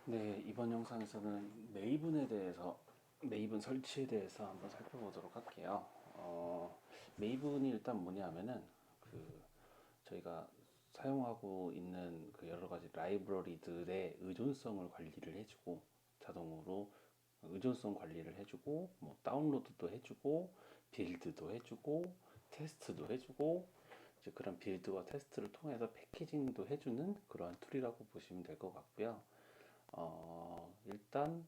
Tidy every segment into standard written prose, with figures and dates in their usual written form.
네, 이번 영상에서는 메이븐 설치에 대해서 한번 살펴보도록 할게요. 메이븐이 일단 뭐냐면은 그 저희가 사용하고 있는 그 여러 가지 라이브러리들의 의존성을 관리를 해주고 자동으로 의존성 관리를 해주고 뭐 다운로드도 해주고 빌드도 해주고 테스트도 해주고 이제 그런 빌드와 테스트를 통해서 패키징도 해주는 그러한 툴이라고 보시면 될 것 같고요. 일단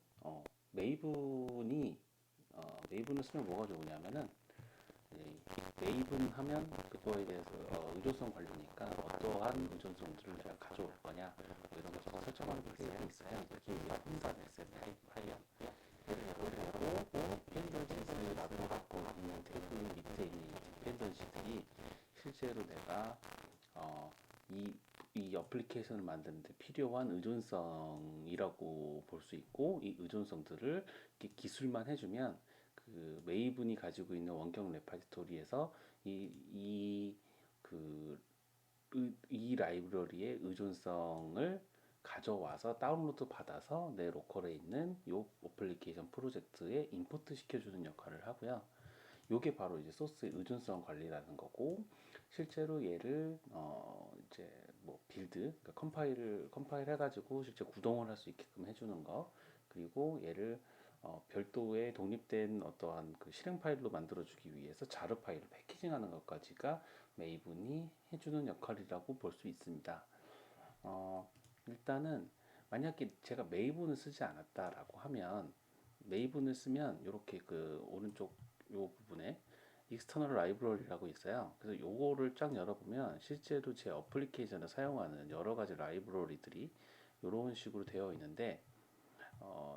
메이븐이 메이븐을 쓰면 뭐가 좋으냐면은 메이븐 하면 그거에 대해서 의존성 관리니까 어떠한 의존성들을 내가 가져올 거냐 뭐 이런 것을 설정하는 게 있어요. 특히 혼자 냈을 때 파일 그리고 펜던시를 나도 갖고 있는 테이블 밑에 있는 펜던시들이 실제로 내가 어, 이, 이 어플리케이션을 만드는데 필요한 의존성이라고 볼 수 있고 이 의존성들을 이렇게 기술만 해주면 그 메이븐이 가지고 있는 원격 레파지토리에서 그, 이 라이브러리의 의존성을 가져와서 다운로드 받아서 내 로컬에 있는 이 어플리케이션 프로젝트에 임포트 시켜주는 역할을 하고요. 요게 바로 이제 소스의 의존성 관리라는 거고 실제로 얘를 이제 뭐 빌드 그러니까 컴파일 해가지고 실제 구동을 할 수 있게끔 해주는 거 그리고 얘를 별도의 독립된 어떠한 그 실행 파일로 만들어주기 위해서 자르 파일을 패키징하는 것까지가 메이븐이 해주는 역할이라고 볼 수 있습니다. 일단은 만약에 제가 메이븐을 쓰지 않았다라고 하면 메이븐을 쓰면 이렇게 그 오른쪽 요 부분에 익스터널 라이브러리라고 있어요. 그래서 요거를 쫙 열어보면 실제로 제 어플리케이션을 사용하는 여러 가지 라이브러리들이 이런 식으로 되어 있는데,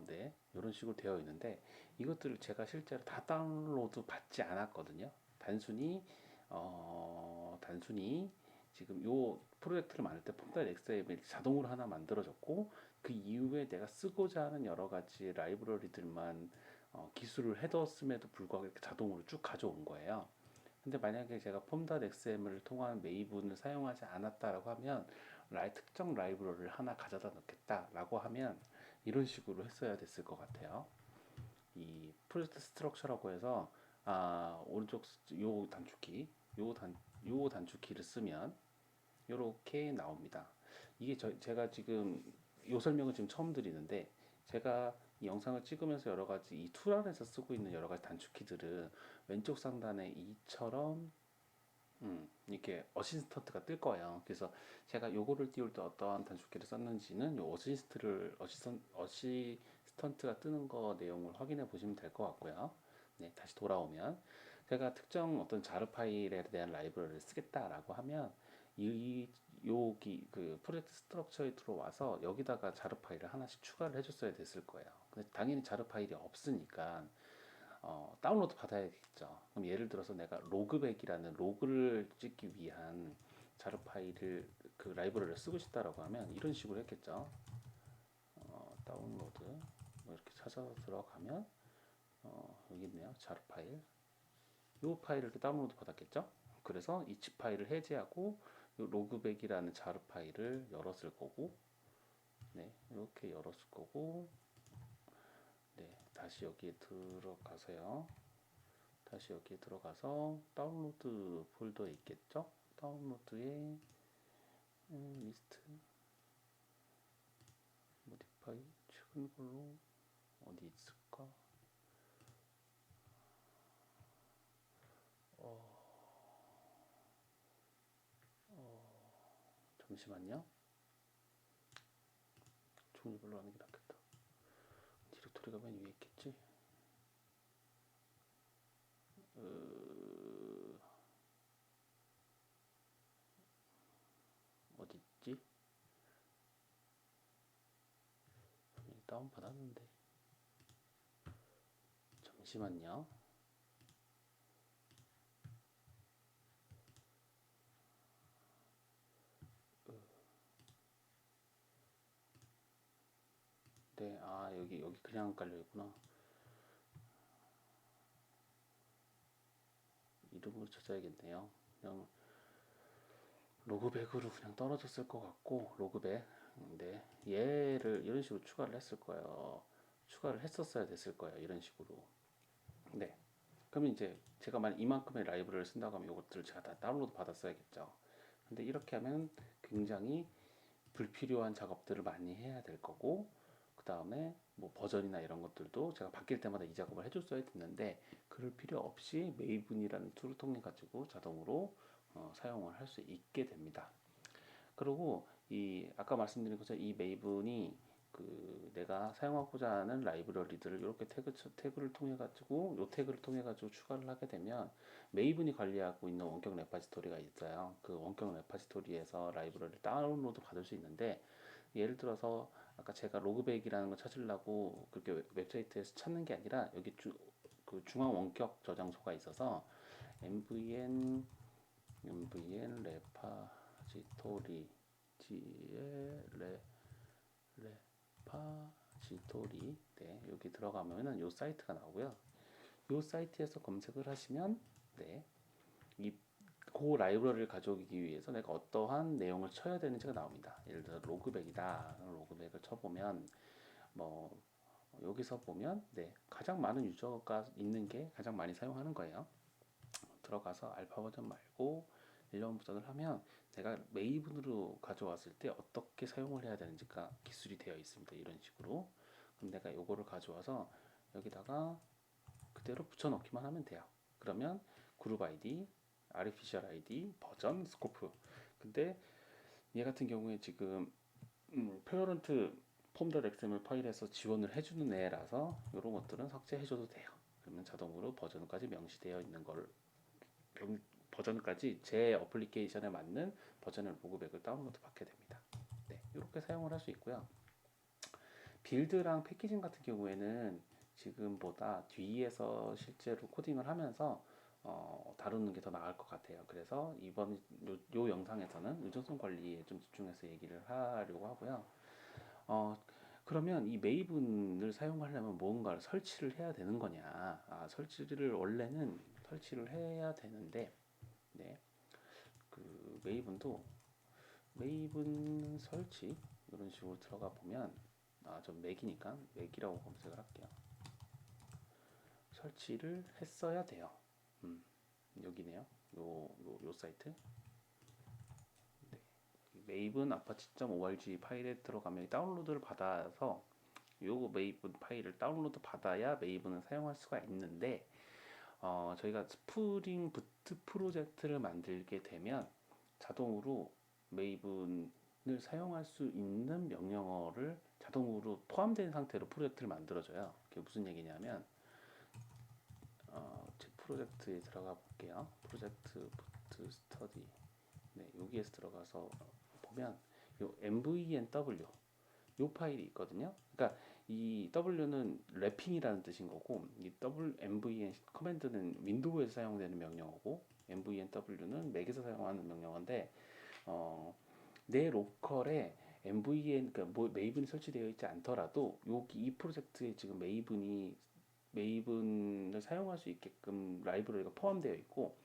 네, 이런 식으로 되어 있는데 이것들을 제가 실제로 다 다운로드 받지 않았거든요. 단순히 지금 요 프로젝트를 만들 때 폼.엑스엠엘 XML 자동으로 하나 만들어졌고 그 이후에 내가 쓰고자 하는 여러 가지 라이브러리들만 기술을 해뒀음에도 불구하고 이렇게 자동으로 쭉 가져온 거예요. 근데 만약에 제가 폼.xml을 통한 메이븐을 사용하지 않았다라고 하면 특정 라이브러리를 하나 가져다 넣겠다라고 하면 이런 식으로 했어야 됐을 것 같아요. 이 프로젝트 스트럭처라고 해서 오른쪽 요 단축키 요 단축키를 쓰면 이렇게 나옵니다. 이게 제가 지금 요 설명을 지금 처음 드리는데 제가 이 영상을 찍으면서 여러 가지 이 툴 안에서 쓰고 있는 여러 가지 단축키들은 왼쪽 상단에 이처럼 이렇게 어시스턴트가 뜰 거예요. 그래서 제가 요거를 띄울 때 어떠한 단축키를 썼는지는 요 어시스턴트가 뜨는 거 내용을 확인해 보시면 될 것 같고요. 네, 다시 돌아오면 제가 특정 어떤 자르 파일에 대한 라이브러리를 쓰겠다라고 하면 이 여기 그 프로젝트 스트럭처에 들어와서 여기다가 자르 파일을 하나씩 추가를 해줬어야 됐을 거예요. 근데 당연히 자르 파일이 없으니까 다운로드 받아야겠죠. 그럼 예를 들어서 내가 로그백이라는 로그를 찍기 위한 자료 파일을 그 라이브러리를 쓰고 싶다라고 하면 이런 식으로 했겠죠. 다운로드 뭐 이렇게 찾아서 들어가면 여기 있네요. 자료 파일. 이 파일을 이렇게 다운로드 받았겠죠. 그래서 이 집 파일을 해제하고 이 로그백이라는 자료 파일을 열었을 거고, 네, 이렇게 열었을 거고, 네, 다시 여기에 들어가서요. 다시 여기에 들어가서 다운로드 폴더에 있겠죠? 다운로드에 리스트 모디파이 최근 걸로 어디 있을까? 잠시만요. 종류별로 하는 게 낫겠다. 디렉토리가 맨 위에 있겠지? 어디 있지? 다운 받았는데 잠시만요. 네, 여기 그냥 깔려 있구나. 이름으로 찾아야겠네요. 그냥 로그백으로 그냥 떨어졌을 것 같고 로그백 네, 얘를 이런 식으로 추가를 했을 거예요. 추가를 했었어야 됐을 거예요. 이런 식으로. 네. 그러면 이제 제가 만약 이만큼의 라이브러리를 쓴다고 하면 이것들을 제가 다 다운로드 받았어야겠죠. 근데 이렇게 하면 굉장히 불필요한 작업들을 많이 해야 될 거고, 그 다음에 뭐 버전이나 이런 것들도 제가 바뀔 때마다 이 작업을 해줬어야 됐는데, 그럴 필요 없이 메이븐이라는 툴을 통해 가지고 자동으로 사용을 할 수 있게 됩니다. 그리고 이 아까 말씀드린 것처럼 이 메이븐이 그 내가 사용하고자 하는 라이브러리들을 이렇게 태그를 통해 가지고 요 태그를 통해 가지고 추가를 하게 되면 메이븐이 관리하고 있는 원격 레파지토리가 있어요. 그 원격 레파지토리에서 라이브러리를 다운로드 받을 수 있는데, 예를 들어서 아까 제가 로그백이라는 걸 찾으려고 그렇게 웹사이트에서 찾는 게 아니라 여기 그 중앙 원격 저장소가 있어서 MVN 레파지토리 지의 레파지토리, 네, 여기 들어가면은 요 사이트가 나오고요. 요 사이트에서 검색을 하시면, 네, 그 라이브러리를 가져오기 위해서 내가 어떠한 내용을 쳐야 되는지가 나옵니다. 예를 들어 로그백이다. 로그백을 쳐보면 뭐 여기서 보면, 네, 가장 많은 유저가 있는 게 가장 많이 사용하는 거예요. 들어가서 알파 버전 말고 1년 버전을 하면 내가 메이븐으로 가져왔을 때 어떻게 사용을 해야 되는지가 기술이 되어 있습니다. 이런 식으로. 그럼 내가 요거를 가져와서 여기다가 그대로 붙여넣기만 하면 돼요. 그러면 그룹 아이디, 아티피셜 아이디, 버전, 스코프. 근데 얘 같은 경우에 지금 페어런트 폼.xml 파일에서 지원을 해주는 애라서 이런 것들은 삭제해줘도 돼요. 그러면 자동으로 버전까지 명시되어 있는 걸, 버전까지 제 어플리케이션에 맞는 버전을 로그백을 다운로드 받게 됩니다. 네, 이렇게 사용을 할 수 있고요. 빌드랑 패키징 같은 경우에는 지금보다 뒤에서 실제로 코딩을 하면서 다루는 게 더 나을 것 같아요. 그래서 이번 요 영상에서는 의존성 관리에 좀 집중해서 얘기를 하려고 하고요. 그러면 이 메이븐을 사용하려면 뭔가를 설치를 해야 되는 거냐? 설치를 원래는 설치를 해야 되는데, 네, 그 메이븐 설치 이런 식으로 들어가 보면, 전 맥이니까 맥이라고 검색을 할게요. 설치를 했어야 돼요. 여기네요. 요 사이트. 네. 메이븐 apache.org 파일에 들어가면 다운로드를 받아서 요 메이븐 파일을 다운로드 받아야 메이븐을 사용할 수가 있는데, 저희가 스프링 부트 프로젝트를 만들게 되면 자동으로 메이븐을 사용할 수 있는 명령어를 자동으로 포함된 상태로 프로젝트를 만들어줘요. 그게 무슨 얘기냐면, 제 프로젝트에 들어가 볼게요. 프로젝트 부트 스터디. 네, 여기에서 들어가서 보면 요 mvenw 요 파일이 있거든요. 그러니까 이 W는 래핑이라는 뜻인 거고, 이 mven 커맨드는 윈도우에서 사용되는 명령어고, mvenw는 맥에서 사용하는 명령어인데, 어, 내 로컬에 그러니까 뭐 메이븐이 설치되어 있지 않더라도 여기 이 프로젝트에 지금 메이븐을 사용할 수 있게끔 라이브러리가 포함되어 있고,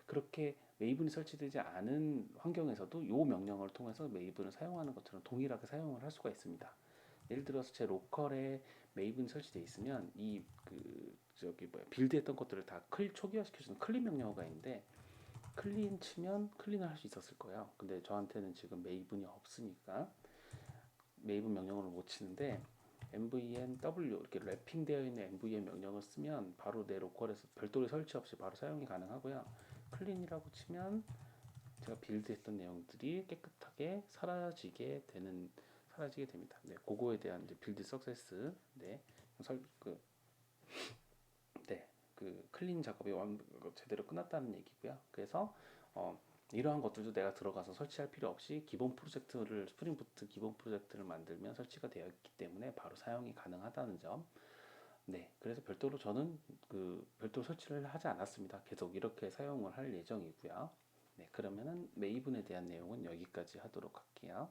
그렇게 메이븐이 설치되지 않은 환경에서도 이 명령어를 통해서 메이븐을 사용하는 것처럼 동일하게 사용을 할 수가 있습니다. 예를 들어서 제 로컬에 메이븐이 설치되어 있으면 이 그 저기 뭐야 빌드했던 것들을 다 초기화시켜주는 클린 명령어가 있는데, 클린 치면 클린을 할 수 있었을 거예요. 근데 저한테는 지금 메이븐이 없으니까 메이븐 명령어를 못 치는데, mvenw 이렇게 랩핑되어 있는 mven 명령을 쓰면 바로 내 로컬에서 별도의 설치 없이 바로 사용이 가능하고요. 클린이라고 치면 제가 빌드했던 내용들이 깨끗하게 사라지게 됩니다. 네, 그거에 대한 이제 빌드 석세스, 네, 그, 네, 그 클린 작업이 제대로 끝났다는 얘기고요. 그래서 이러한 것들도 내가 들어가서 설치할 필요 없이 기본 프로젝트를 스프링 부트 기본 프로젝트를 만들면 설치가 되어 있기 때문에 바로 사용이 가능하다는 점. 네, 그래서 별도로 저는 별도로 설치를 하지 않았습니다. 계속 이렇게 사용을 할 예정이고요. 네, 그러면은 메이븐에 대한 내용은 여기까지 하도록 할게요.